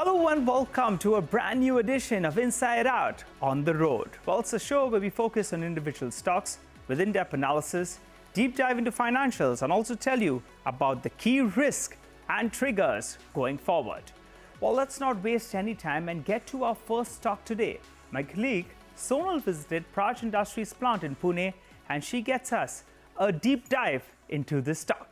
Hello and welcome to a brand new edition of Inside Out on the Road. Well, it's a show where we focus on individual stocks with in-depth analysis, deep dive into financials, and also tell you about the key risk and triggers going forward. Well, let's not waste any time and get to our first stock today. My colleague Sonal visited Praj Industries plant in Pune, and she gets us a deep dive into this stock.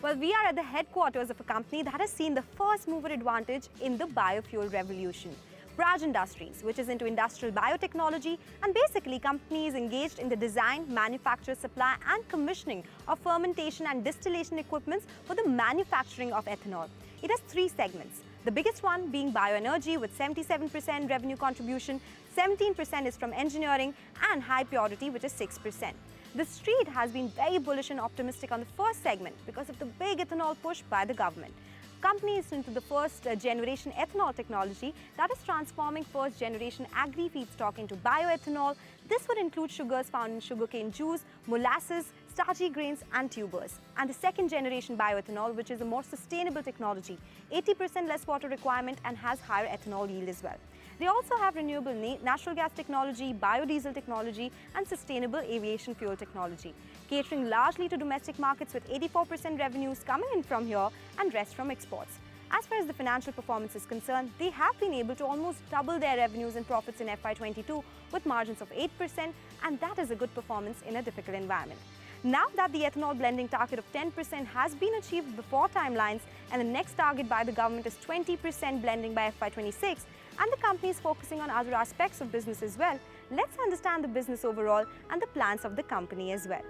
Well, we are at the headquarters of a company that has seen the first mover advantage in the biofuel revolution. Praj Industries, which is into industrial biotechnology and basically companies engaged in the design, manufacture, supply and commissioning of fermentation and distillation equipments for the manufacturing of ethanol. It has three segments. The biggest one being bioenergy with 77% revenue contribution, 17% is from engineering and high purity, which is 6%. The street has been very bullish and optimistic on the first segment because of the big ethanol push by the government. Company is into the first generation ethanol technology that is transforming first generation agri feedstock into bioethanol. This would include sugars found in sugarcane juice, molasses, starchy grains and tubers. And the second generation bioethanol, which is a more sustainable technology, 80% less water requirement and has higher ethanol yield as well. They also have renewable natural gas technology, biodiesel technology and sustainable aviation fuel technology, catering largely to domestic markets with 84% revenues coming in from here and rest from exports. As far as the financial performance is concerned, they have been able to almost double their revenues and profits in FY22 with margins of 8%, and that is a good performance in a difficult environment. Now that the ethanol blending target of 10% has been achieved before timelines and the next target by the government is 20% blending by FY26, and the company is focusing on other aspects of business as well, let's understand the business overall and the plans of the company as well.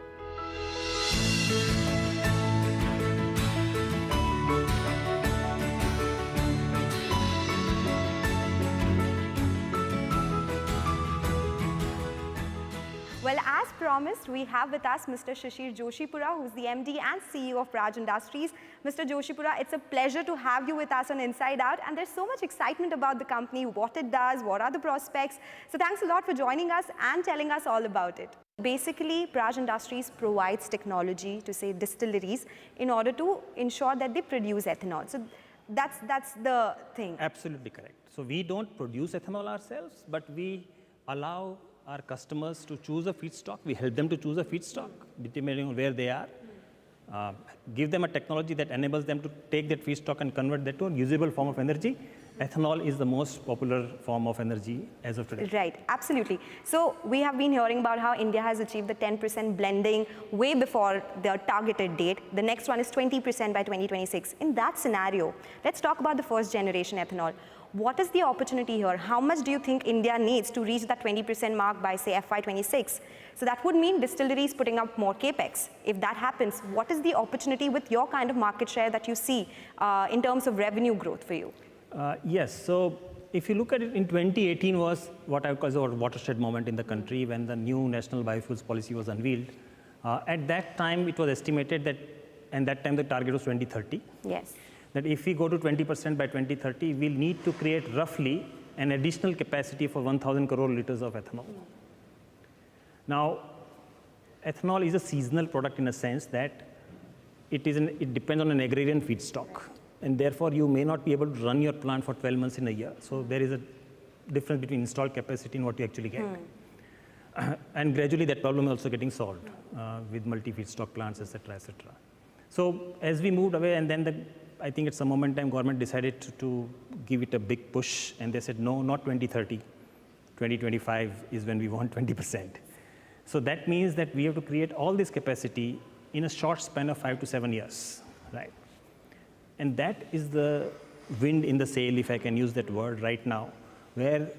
Well, as promised, we have with us Mr. Shishir Joshipura, who's the MD and CEO of Praj Industries. Mr. Joshipura, it's a pleasure to have you with us on Inside Out, and there's so much excitement about the company, what it does, what are the prospects. So thanks a lot for joining us and telling us all about it. Basically, Praj Industries provides technology to, say, distilleries in order to ensure that they produce ethanol. So that's the thing. Absolutely correct. So we don't produce ethanol ourselves, but we allow our customers to choose a feedstock. We help them to choose a feedstock, depending on where they are. Give them a technology that enables them to take that feedstock and convert that to a usable form of energy. Ethanol is the most popular form of energy as of today. Right, absolutely. So we have been hearing about how India has achieved the 10% blending way before their targeted date. The next one is 20% by 2026. In that scenario, let's talk about the first generation ethanol. What is the opportunity here? How much do you think India needs to reach that 20% mark by, say, FY26? So that would mean distilleries putting up more capex. If that happens, what is the opportunity with your kind of market share that you see in terms of revenue growth for you? Yes, so if you look at it, in 2018 was what I call a watershed moment in the country when the new national biofuels policy was unveiled. At that time, it was estimated that, and that time the target was 2030. Yes. That if we go to 20% by 2030, we'll need to create roughly an additional capacity for 1,000 crore liters of ethanol. Now, ethanol is a seasonal product in a sense that it depends on an agrarian feedstock, and therefore you may not be able to run your plant for 12 months in a year. So there is a difference between installed capacity and what you actually get. And gradually that problem is also getting solved with multi-feedstock plants, etc., etc. So as we moved away, and then I think at some moment in time, government decided to give it a big push, and they said, no, not 2030, 2025 is when we want 20%. So that means that we have to create all this capacity in a short span of 5 to 7 years, right? And that is the wind in the sail, if I can use that word right now, where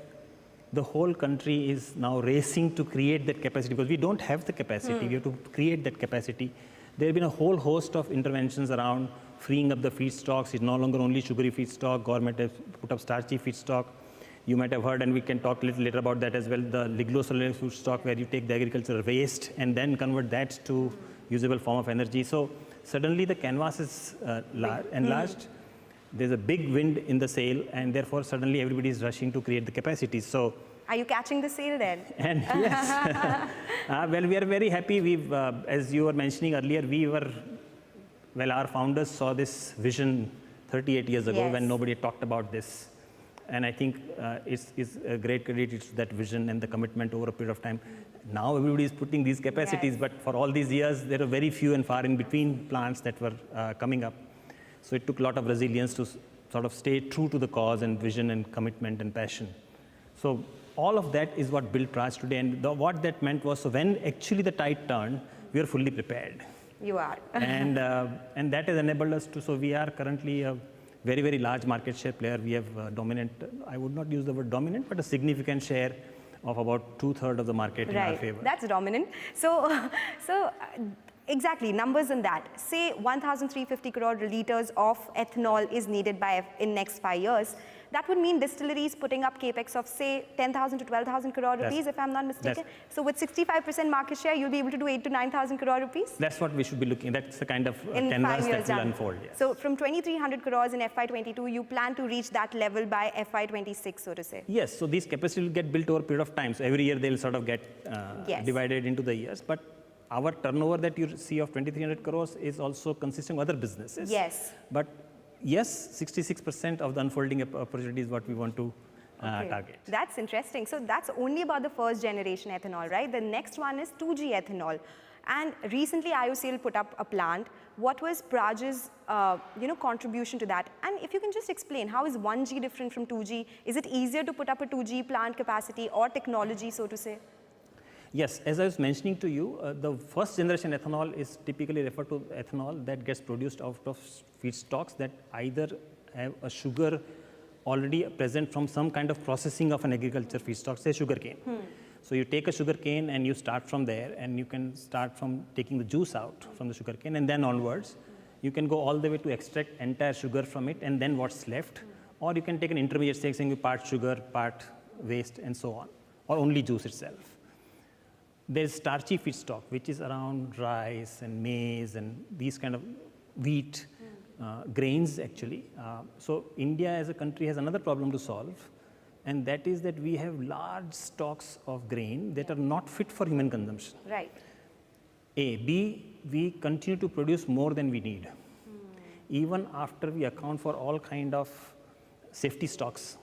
the whole country is now racing to create that capacity, because we don't have the capacity, we have to create that capacity. There have been a whole host of interventions around freeing up the feedstocks. It's no longer only sugary feedstock. Government has put up starchy feedstock. You might have heard, and we can talk a little later about that as well, the lignocellulose feedstock, where you take the agricultural waste and then convert that to usable form of energy. So suddenly the canvas is enlarged. There's a big wind in the sail, and therefore suddenly everybody is rushing to create the capacity. So Are you catching the sale then? And yes, well, we are very happy. We've, as you were mentioning earlier, our founders saw this vision 38 years ago when nobody talked about this. And I think it's a great credit to that vision and the commitment over a period of time. Now everybody is putting these capacities, but for all these years, there are very few and far in between plants that were coming up. So it took a lot of resilience to sort of stay true to the cause and vision and commitment and passion. So all of that is what built Praj today. And what that meant was, so when actually the tide turned, we were fully prepared. You are. and that has enabled us to, so we are currently a very, very large market share player. We have dominant, I would not use the word dominant, but a significant share of about 2/3 of the market in our favor. That's dominant. So exactly, numbers on that. Say 1,350 crore liters of ethanol is needed in next 5 years. That would mean distilleries putting up capex of say 10,000 to 12,000 crore rupees, if I'm not mistaken. So with 65% market share, you'll be able to do 8 to 9,000 crore rupees? That's what we should be looking at. That's the kind of canvas that will unfold. Yes. So from 2,300 crores in FY22, you plan to reach that level by FY26, so to say? Yes, so these capacities will get built over a period of time. So every year they'll sort of get divided into the years. But our turnover that you see of 2,300 crores is also consisting of other businesses. Yes. But yes, 66% of the unfolding opportunity is what we want to target. That's interesting. So that's only about the first generation ethanol, right? The next one is 2G ethanol. And recently IOCL put up a plant. What was Praj's contribution to that? And if you can just explain, how is 1G different from 2G? Is it easier to put up a 2G plant capacity or technology, so to say? Yes, as I was mentioning to you, the first generation ethanol is typically referred to ethanol that gets produced out of feedstocks that either have a sugar already present from some kind of processing of an agriculture feedstock, say sugarcane. So you take a sugarcane and you start from there, and you can start from taking the juice out from the sugarcane, and then onwards, you can go all the way to extract entire sugar from it, and then what's left, or you can take an intermediate stage, saying part sugar, part waste, and so on, or only juice itself. There's starchy feedstock, which is around rice and maize and these kind of wheat grains, actually. So India as a country has another problem to solve, and that is that we have large stocks of grain that are not fit for human consumption. Right. A. B, we continue to produce more than we need. Even after we account for all kind of safety stocks,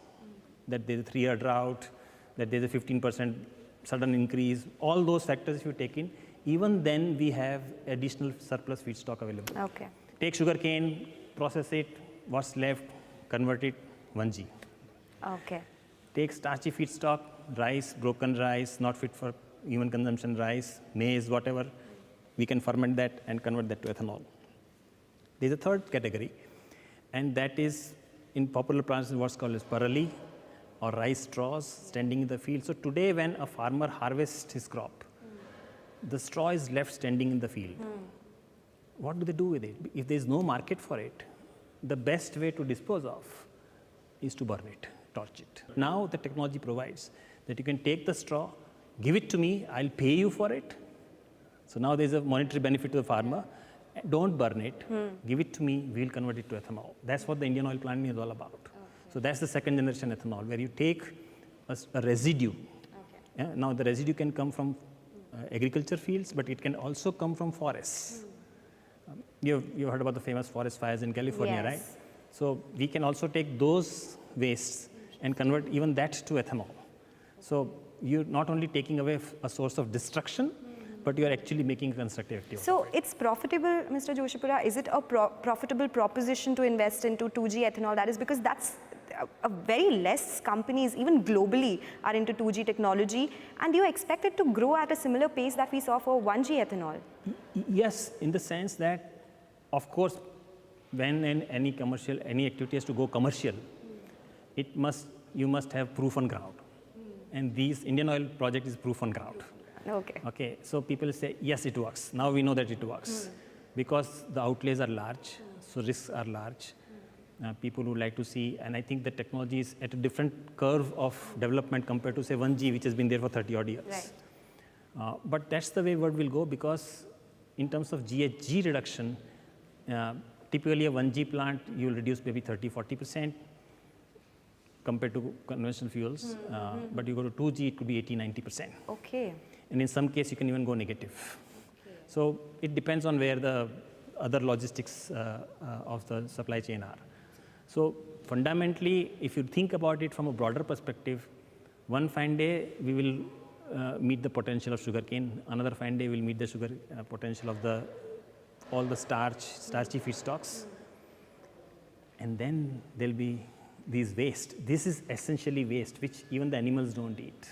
that there's a 3-year drought, that there's a 15% sudden increase, all those factors if you take in, even then we have additional surplus feedstock available. Okay. Take sugarcane, process it, what's left, convert it, 1G. Okay. Take starchy feedstock, rice, broken rice, not fit for human consumption rice, maize, whatever, we can ferment that and convert that to ethanol. There's a third category, and that is in popular plants what's called as parali, or rice straws standing in the field. So today when a farmer harvests his crop, the straw is left standing in the field. What do they do with it? If there's no market for it, the best way to dispose of is to burn it, torch it. Now the technology provides that you can take the straw, give it to me, I'll pay you for it. So now there's a monetary benefit to the farmer. Don't burn it, give it to me, we'll convert it to ethanol. That's what the Indian oil planting is all about. So that's the second generation ethanol, where you take a residue. Now the residue can come from agriculture fields, but it can also come from forests. You've heard about the famous forest fires in California, right? So we can also take those wastes and convert even that to ethanol. So you're not only taking away a source of destruction, but you're actually making a constructive activity. So it's profitable, Mr. Joshipura. Is it a profitable proposition to invest into 2G ethanol? That is because that's a very less companies, even globally, are into 2G technology. And do you expect it to grow at a similar pace that we saw for 1G ethanol? Yes, in the sense that, of course, when any activity has to go commercial, you must have proof on ground. And this Indian Oil project is proof on ground. Okay, so people say, yes, it works. Now we know that it works. Because the outlays are large, so risks are large. People would like to see, and I think the technology is at a different curve of development compared to, say, 1G, which has been there for 30 odd years. Right. But that's the way world will go, because in terms of GHG reduction, typically a 1G plant, you'll reduce maybe 30-40%. compared to conventional fuels. But you go to 2G, it could be 80-90%. Okay. And in some case, you can even go negative. Okay. So it depends on where the other logistics of the supply chain are. So fundamentally, if you think about it from a broader perspective, one fine day we will meet the potential of sugarcane. Another fine day we'll meet the sugar potential of all the starchy feedstocks. And then there'll be these waste. This is essentially waste, which even the animals don't eat.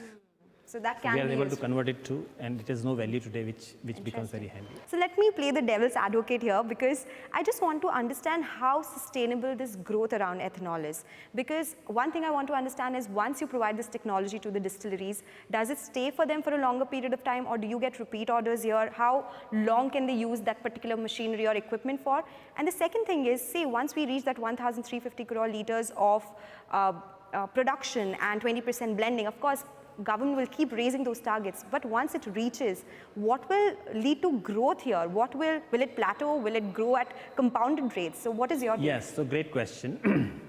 So that So can we are be able to useful. convert it to, and it has no value today, which becomes very handy. So let me play the devil's advocate here, because I just want to understand how sustainable this growth around ethanol is. Because one thing I want to understand is, once you provide this technology to the distilleries, does it stay for them for a longer period of time, or do you get repeat orders here? How long can they use that particular machinery or equipment for? And the second thing is, say once we reach that 1,350 crore liters of production and 20% blending, of course, government will keep raising those targets, but once it reaches, what will lead to growth here? Will it plateau? Will it grow at compounded rates? So what is your take? Yes, so great question.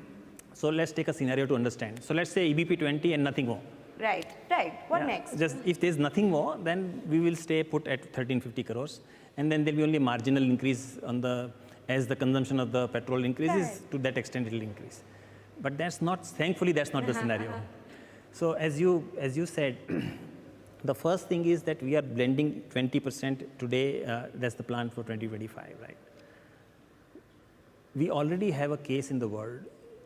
So let's take a scenario to understand. So let's say EBP 20 and nothing more. Right. What next? Just if there's nothing more, then we will stay put at 1350 crores, and then there'll be only a marginal increase as the consumption of the petrol increases. Right. To that extent it will increase. But thankfully that's not the scenario. So as you said, the first thing is that we are blending 20% today. That's the plan for 2025, right? We already have a case in the world,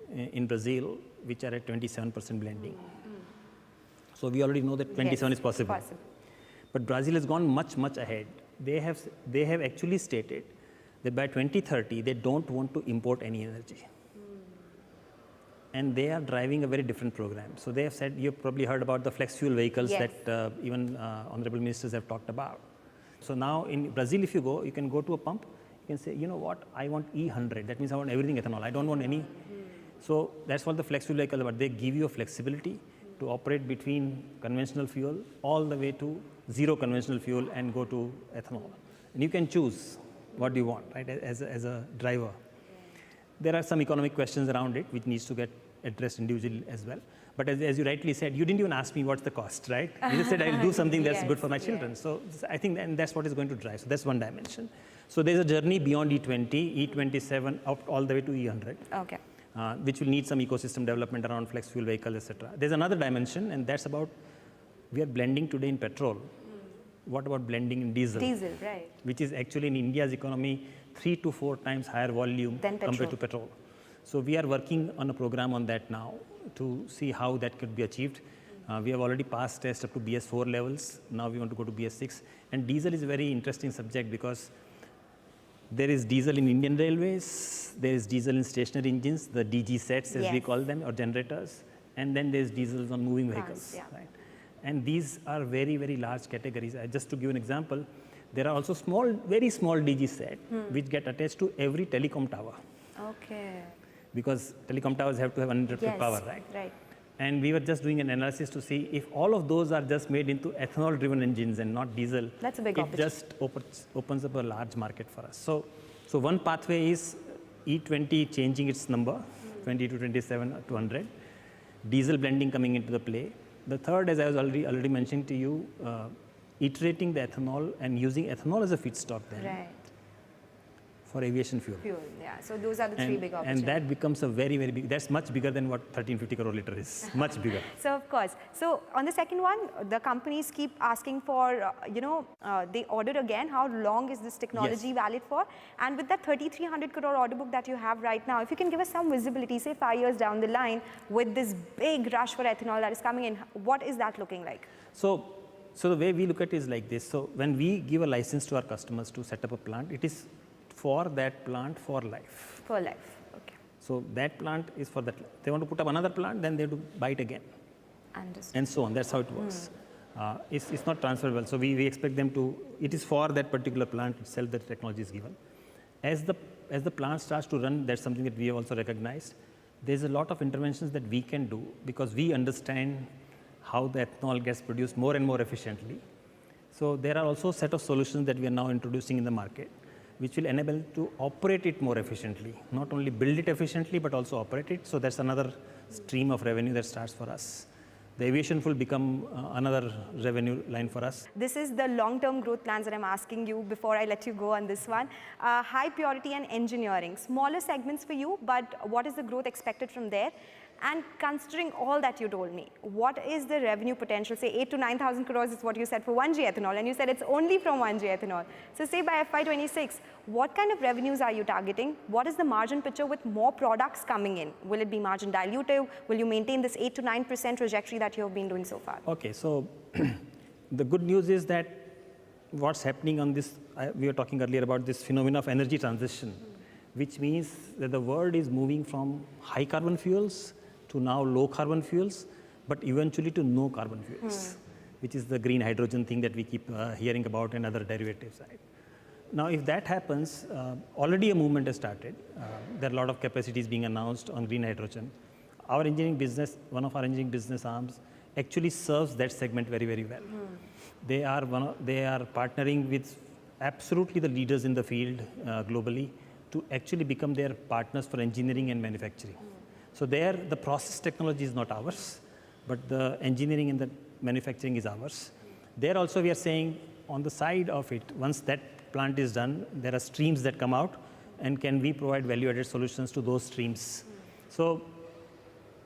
in Brazil, which are at 27% blending. So we already know that 27 is possible. But Brazil has gone much ahead. They have actually stated that by 2030 they don't want to import any energy. And they are driving a very different program. So they have said, you've probably heard about the flex fuel vehicles that even honorable ministers have talked about. So now in Brazil, if you go, you can go to a pump, you can say, you know what, I want E100. That means I want everything ethanol. I don't want any. So that's what the flex fuel vehicle is about. They give you a flexibility to operate between conventional fuel all the way to zero conventional fuel and go to ethanol. And you can choose what you want, right, as a driver. There are some economic questions around it which needs to get addressed individually as well. But as you rightly said, you didn't even ask me what's the cost, right? You just said I'll do something that's good for my children. So I think and that's what is going to drive. So that's one dimension. So there's a journey beyond E20, E27, up all the way to E100. Okay. Which will need some ecosystem development around flex fuel vehicles, etc. There's another dimension, and that's about, we are blending today in petrol. What about blending in diesel? Diesel, right. Which is actually in India's economy 3 to 4 times higher volume compared to petrol. So we are working on a program on that now to see how that could be achieved. We have already passed tests up to BS4 levels. Now we want to go to BS6. And diesel is a very interesting subject because there is diesel in Indian Railways, there is diesel in stationary engines, the DG sets as we call them, or generators, and then there's diesels on moving vehicles. Right? And these are very, very large categories. Just to give an example, there are also very small DG set which get attached to every telecom tower. Okay. Because telecom towers have to have uninterrupted power, right? Right. And we were just doing an analysis to see if all of those are just made into ethanol-driven engines and not diesel. That's a big opportunity. It just opens up a large market for us. So one pathway is E20 changing its number, 20 to 27 to 100, diesel blending coming into the play. The third, as I was already mentioning to you, iterating the ethanol and using ethanol as a feedstock then. Right. For aviation fuel. So those are the three big opportunities. And that becomes a very, very big, that's much bigger than what 1350 crore liter is, much bigger. So of course, so on the second one, the companies keep asking for, they order again, how long is this technology valid for? And with that 3,300 crore order book that you have right now, if you can give us some visibility, say 5 years down the line, with this big rush for ethanol that is coming in, what is that looking like? So the way we look at it is like this. So when we give a license to our customers to set up a plant, it is for that plant for life. For life, okay. So that plant is for that. They want to put up another plant, then they have to buy it again. Understood. And so on. That's how it works. It's not transferable. So we expect them to, it is for that particular plant itself that technology is given. As the plant starts to run, that's something that we have also recognized. There's a lot of interventions that we can do because we understand how the ethanol gets produced more and more efficiently. So there are also a set of solutions that we are now introducing in the market, which will enable to operate it more efficiently. Not only build it efficiently, but also operate it. So that's another stream of revenue that starts for us. The aviation will become another revenue line for us. This is the long-term growth plans that I'm asking you before I let you go on this one. High purity and engineering, smaller segments for you, but what is the growth expected from there? And considering all that you told me, what is the revenue potential? Say 8 to 9,000 crores is what you said for 1G ethanol, and you said it's only from 1G ethanol. So say by FY26, what kind of revenues are you targeting? What is the margin picture with more products coming in? Will it be margin dilutive? Will you maintain this 8 to 9% trajectory that you have been doing so far? Okay, so the good news is that what's happening on this, we were talking earlier about this phenomena of energy transition, which means that the world is moving from high carbon fuels to now low carbon fuels, but eventually to no carbon fuels, which is the green hydrogen thing that we keep hearing about and other derivatives. Right? Now, if that happens, already a movement has started. There are a lot of capacities being announced on green hydrogen. Our engineering business, one of our engineering business arms, actually serves that segment very, very well. They are partnering with absolutely the leaders in the field globally to actually become their partners for engineering and manufacturing. So there, the process technology is not ours, but the engineering and the manufacturing is ours. There also we are saying on the side of it, once that plant is done, there are streams that come out, and can we provide value-added solutions to those streams? So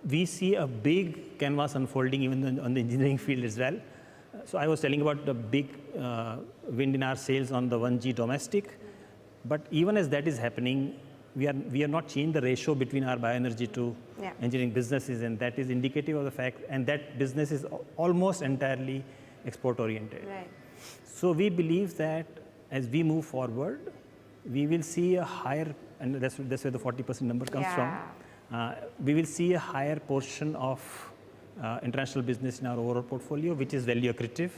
we see a big canvas unfolding even on the engineering field as well. So I was telling about the big wind in our sails on the 1G domestic, but even as that is happening, we are not changing the ratio between our bioenergy to engineering businesses, and that is indicative of the fact, and that business is almost entirely export oriented. Right. So we believe that as we move forward, we will see a higher, and that's where the 40% number comes from. We will see a higher portion of international business in our overall portfolio, which is value accretive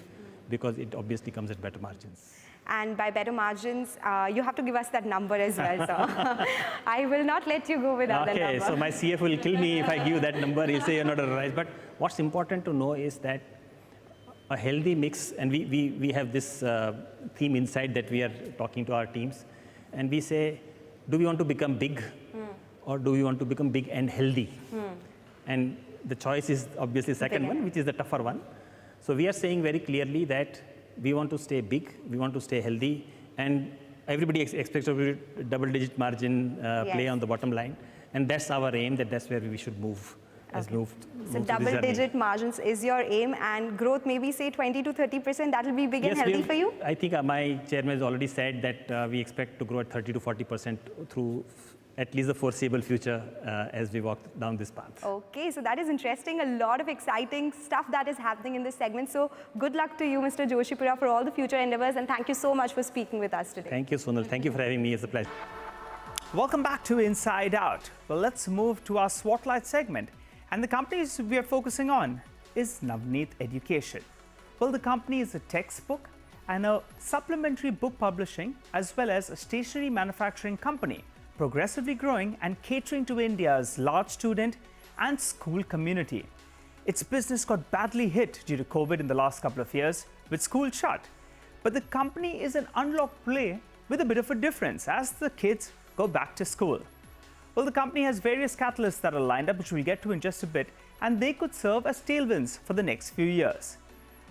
because it obviously comes at better margins. And by better margins, you have to give us that number as well, sir. I will not let you go without that number. Okay, so my CFO will kill me if I give that number. He'll say you're not right. But what's important to know is that a healthy mix, and we have this theme inside that we are talking to our teams, and we say, do we want to become big or do we want to become big and healthy? And the choice is obviously second one, which is the tougher one. So we are saying very clearly that we want to stay big, we want to stay healthy, and everybody expects a double-digit margin play on the bottom line, and that's our aim. That's where we should move. So double-digit margins is your aim, and growth maybe say 20 to 30%. That will be big and healthy for you. I think my chairman has already said that we expect to grow at 30 to 40% through at least the foreseeable future as we walk down this path. Okay, so that is interesting. A lot of exciting stuff that is happening in this segment. So good luck to you, Mr. Joshipura, for all the future endeavors, and thank you so much for speaking with us today. Thank you, Sonal. Thank you for having me. It's a pleasure. Welcome back to Inside Out. Well, let's move to our Swotlight segment. And the companies we are focusing on is Navneet Education. Well, the company is a textbook and a supplementary book publishing, as well as a stationery manufacturing company, progressively growing and catering to India's large student and school community. Its business got badly hit due to COVID in the last couple of years, with schools shut. But the company is an unlocked play with a bit of a difference as the kids go back to school. Well, the company has various catalysts that are lined up, which we'll get to in just a bit, and they could serve as tailwinds for the next few years.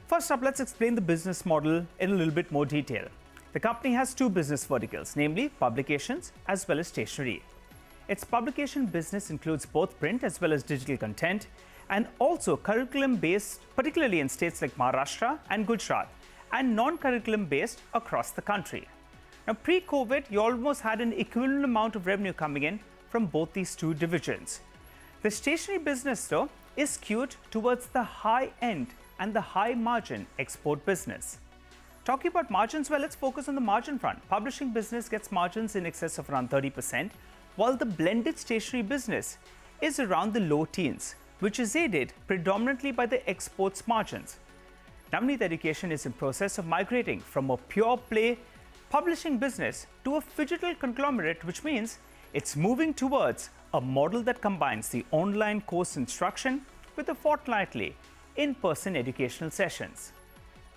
First up, let's explain the business model in a little bit more detail. The company has two business verticals, namely publications as well as stationery. Its publication business includes both print as well as digital content, and also curriculum-based, particularly in states like Maharashtra and Gujarat, and non-curriculum based across the country. Now, pre-COVID, you almost had an equivalent amount of revenue coming in from both these two divisions. The stationery business, though, is skewed towards the high-end and the high-margin export business. Talking about margins, well, let's focus on the margin front. Publishing business gets margins in excess of around 30%, while the blended stationery business is around the low teens, which is aided predominantly by the exports margins. Navneet Education is in process of migrating from a pure-play publishing business to a phygital conglomerate, which means it's moving towards a model that combines the online course instruction with the fortnightly in-person educational sessions.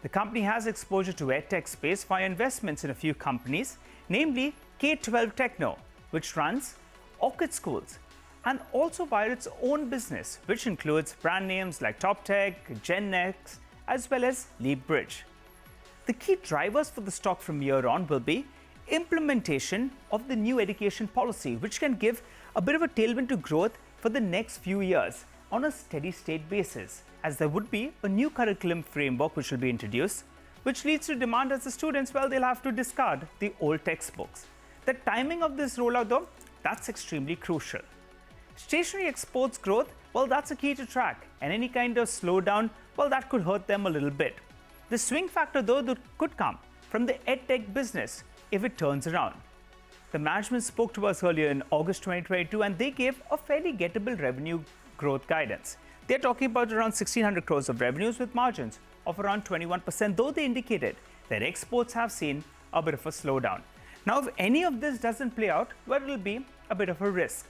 The company has exposure to edtech space via investments in a few companies, namely K-12 Techno, which runs Orchid Schools, and also via its own business, which includes brand names like TopTech, GenX, as well as LeapBridge. The key drivers for the stock from here on will be implementation of the new education policy, which can give a bit of a tailwind to growth for the next few years on a steady state basis, as there would be a new curriculum framework which will be introduced, which leads to demand as the students, well, they'll have to discard the old textbooks. The timing of this rollout though, that's extremely crucial. Stationery exports growth, well, that's a key to track, and any kind of slowdown, well, that could hurt them a little bit. The swing factor though that could come from the edtech business if it turns around. The management spoke to us earlier in August 2022 and they gave a fairly gettable revenue growth guidance. They're talking about around 1,600 crores of revenues with margins of around 21%, though they indicated that exports have seen a bit of a slowdown. Now, if any of this doesn't play out, well, it'll be a bit of a risk.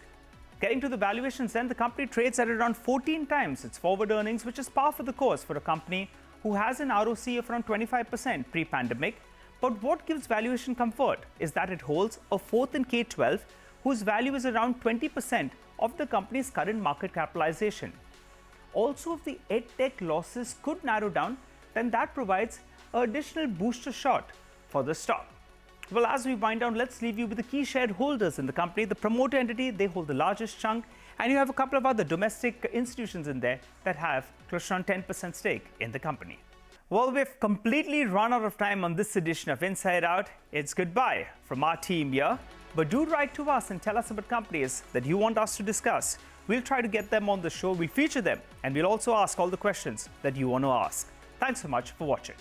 Getting to the valuations then, the company trades at around 14 times its forward earnings, which is par for the course for a company who has an ROC of around 25% pre-pandemic. But what gives valuation comfort is that it holds a fourth in K-12, whose value is around 20% of the company's current market capitalization. Also, if the edtech losses could narrow down, then that provides an additional booster shot for the stock. Well, as we wind down, let's leave you with the key shareholders in the company. The promoter entity, they hold the largest chunk, and you have a couple of other domestic institutions in there that have close to around 10% stake in the company. Well, we've completely run out of time on this edition of Inside Out. It's goodbye from our team here. But do write to us and tell us about companies that you want us to discuss. We'll try to get them on the show, we'll feature them, and we'll also ask all the questions that you want to ask. Thanks so much for watching.